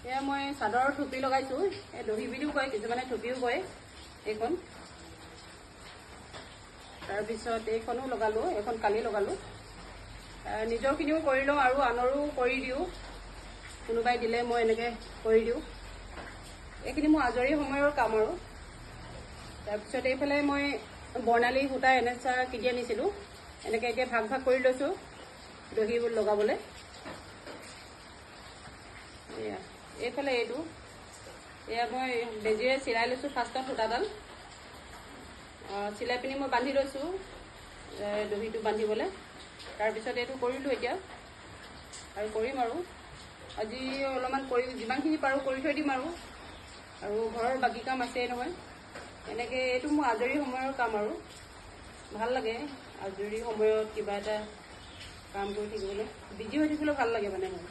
এয়া মই চাদৰৰ থুপি লগাইছোঁ। এই দহি বুলিও কয়, কিছুমানে থুপিও কয় এইখন। তাৰপিছত এইখনো লগালোঁ, এইখন কালি লগালোঁ। নিজৰখিনিও কৰি লওঁ আৰু আনৰো কৰি দিওঁ, কোনোবাই দিলে মই এনেকৈ কৰি দিওঁ। এইখিনি মোৰ আজৰি সময়ৰ কাম আৰু। তাৰপিছত এইফালে মই বৰ্ণালী সূতা এনেচা কিনি আনিছিলোঁ, এনেকৈ এতিয়া ভাগ ভাগ কৰি লৈছোঁ দহি লগাবলৈ। এয়া এইফালে এইটো, এয়া মই বেজীৰে চিলাই লৈছোঁ ফাৰ্ষ্টত সূতাডাল। চিলাই পিনি মই বান্ধি লৈছোঁ দহিটো বান্ধিবলৈ। তাৰপিছত এইটো কৰিলোঁ এতিয়া, আৰু কৰিম আৰু আজি অলপমান কৰি যিমানখিনি পাৰোঁ কৰি থৈ দিম আৰু ঘৰৰ বাকী কাম আছেই নহয়। এনেকৈ এইটো মোৰ আজৰি সময়ৰ কাম আৰু ভাল লাগে। আজৰি সময়ত কিবা এটা কাম কৰি থাকিবলৈ, বিজি হৈ থাকিবলৈ ভাল লাগে মানে মোৰ।